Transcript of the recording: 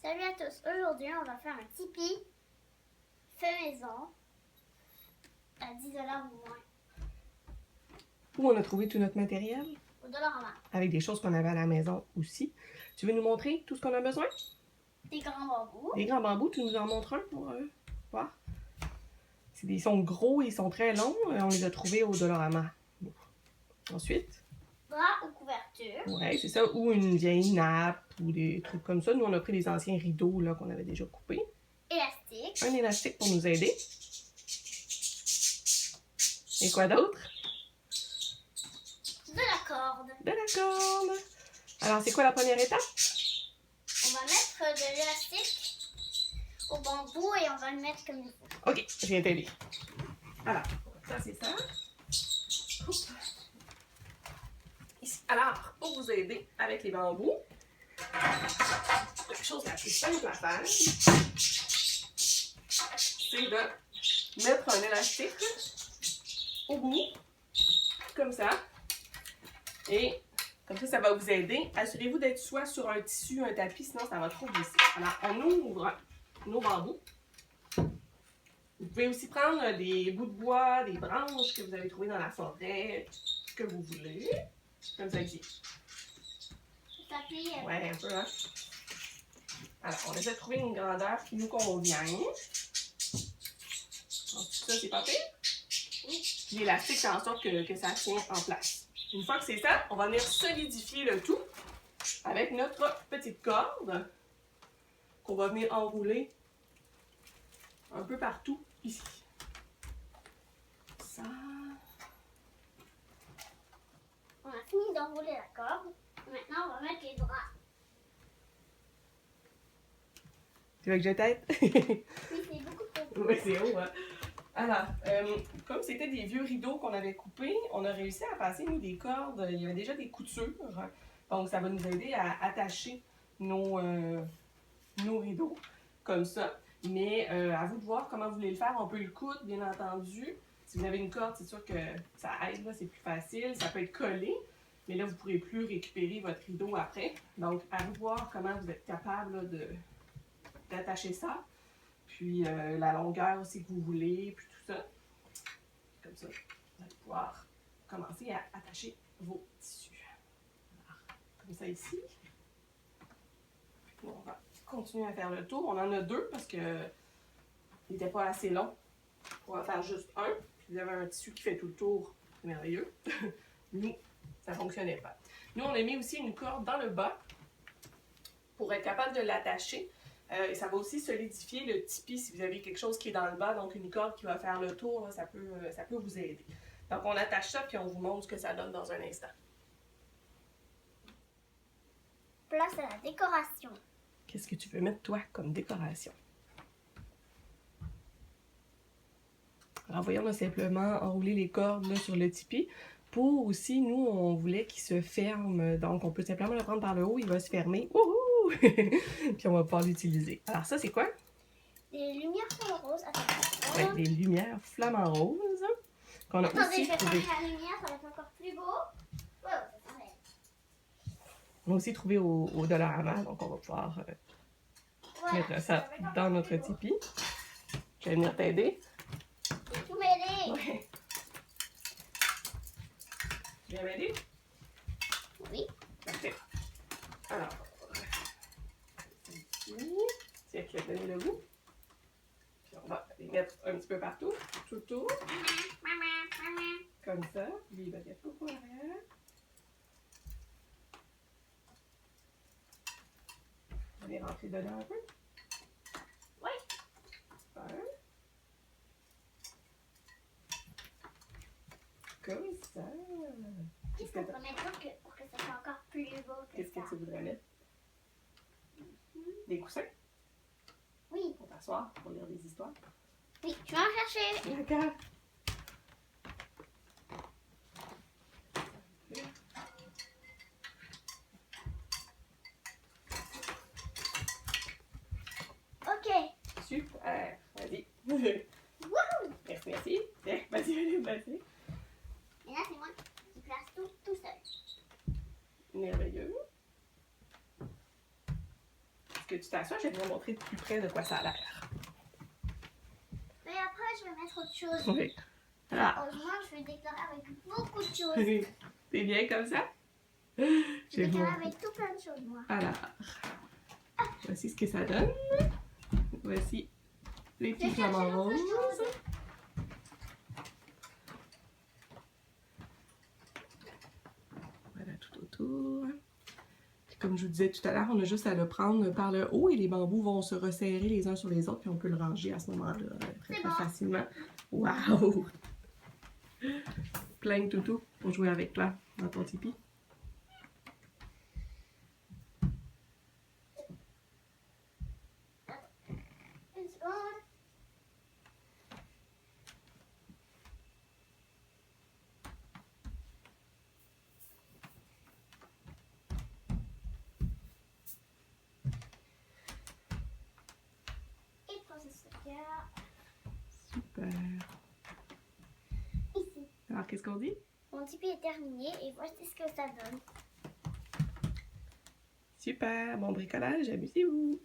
Salut à tous, aujourd'hui on va faire un Tipeee fait maison à 10 $ ou moins. Où on a trouvé tout notre matériel. Au Dollarama. Avec des choses qu'on avait à la maison aussi. Tu veux nous montrer tout ce qu'on a besoin? Des grands bambous. Des grands bambous, tu nous en montres un pour voir? Ils sont gros, ils sont très longs. On les a trouvés au Dollarama. Ensuite? Bras ou couverture. Ouais, c'est ça. Ou une vieille nappe ou des trucs comme ça. Nous, on a pris des anciens rideaux là, qu'on avait déjà coupés. Élastique. Un élastique pour nous aider. Et quoi d'autre? De la corde. De la corde. Alors, c'est quoi la première étape? On va mettre de l'élastique au bambou et on va le mettre comme il faut. Ok, je viens t'aider. Alors, ça c'est ça. Oups. Ici. Alors, pour vous aider avec les bambous, la chose la plus simple à faire, c'est de mettre un élastique au bout, comme ça. Et comme ça va vous aider. Assurez-vous d'être soit sur un tissu, un tapis, sinon ça va trop glisser. Alors, on ouvre nos bambous. Vous pouvez aussi prendre des bouts de bois, des branches que vous avez trouvées dans la forêt, ce que vous voulez. Comme ça ici. Tapis. Ouais, un peu, hein. Alors, on essaie de trouver une grandeur qui nous convient. Donc, ça, c'est pas pire. L'élastique fait en sorte que ça tient en place. Une fois que c'est ça, on va venir solidifier le tout avec notre petite corde qu'on va venir enrouler un peu partout ici. Ça. On a fini d'enrouler la corde. Maintenant, on va mettre les bras. Tu veux que je t'aide? Oui, c'est beaucoup trop haut. Oui, c'est haut, hein? Alors, comme c'était des vieux rideaux qu'on avait coupés, on a réussi à passer, nous, des cordes. Il y avait déjà des coutures. Donc, ça va nous aider à attacher nos rideaux, comme ça. Mais à vous de voir comment vous voulez le faire. On peut le coudre, bien entendu. Si vous avez une corde, c'est sûr que ça aide, là, c'est plus facile. Ça peut être collé, mais là, vous ne pourrez plus récupérer votre rideau après. Donc, à vous de voir comment vous êtes capable là, d'attacher ça. Puis la longueur aussi que vous voulez, puis tout ça. Comme ça, vous allez pouvoir commencer à attacher vos tissus. Alors, comme ça ici. Puis on va continuer à faire le tour. On en a deux parce que il n'était pas assez long. On va faire juste un. Puis vous avez un tissu qui fait tout le tour. C'est merveilleux. Nous, ça ne fonctionnait pas. Nous, on a mis aussi une corde dans le bas pour être capable de l'attacher. Et ça va aussi solidifier le tipi si vous avez quelque chose qui est dans le bas, donc une corde qui va faire le tour, là, ça peut vous aider. Donc on attache ça puis on vous montre ce que ça donne dans un instant. Place à la décoration. Qu'est-ce que tu veux mettre toi comme décoration? Alors voyons, on a simplement enroulé les cordes là, sur le tipi. Pour aussi, nous, on voulait qu'il se ferme. Donc on peut simplement le prendre par le haut, il va se fermer. Wouhou! Puis on va pouvoir l'utiliser. Alors ça, c'est quoi? Des lumières flamants roses. Attends. Ouais, des lumières flamants roses. Qu'on a Attendez, aussi je vais trouvé. prendre la lumière, ça va être encore plus beau. Ouais, c'est pareil. On a aussi trouvé au Dollarama, donc on va pouvoir Voilà, mettre ça va être encore dans plus notre beau. tipi. Je vais venir t'aider. Je vais tout mêler. Ouais. Tu viens m'aider? Oui. Parfait. Alors, ici, tiens, je vais te donner le bout. Puis on va les mettre un petit peu partout, tout autour, comme ça. Lui, il va être beaucoup arrière. On va les rentrer dedans un peu. Oui. Un. Comme ça. Qu'est-ce qu'on peut mettre pour que ça soit encore plus beau que Qu'est-ce ça? que tu voudrais mettre? Des coussins Oui. pour t'asseoir, pour lire des histoires. Oui, je vais en chercher. D'accord. Ok. Super. Vas-y. Wouhou! Merci, merci. Tiens, vas-y, vas-y. Et là, c'est moi qui place tout seul. Merveilleux. que tu t'assoies, je vais te montrer de plus près de quoi ça a l'air. Mais après, je vais mettre autre chose. Oui. Ah. Heureusement, je vais décorer avec beaucoup de choses. C'est bien comme ça? Je Je vais vais vous décorer montrer. avec tout plein de choses, moi. Alors, voici ce que ça donne. Voici les petits flamants roses. Voilà, tout autour. Puis comme je vous disais tout à l'heure, on a juste à le prendre par le haut et les bambous vont se resserrer les uns sur les autres, puis on peut le ranger à ce moment-là très facilement. Waouh! Plein de toutous pour jouer avec toi dans ton tipi. Une seconde. Et poser ce cœur Super. ici. Alors, qu'est-ce qu'on dit? Mon tipi est terminé et voici ce que ça donne. Super, bon bricolage, amusez-vous!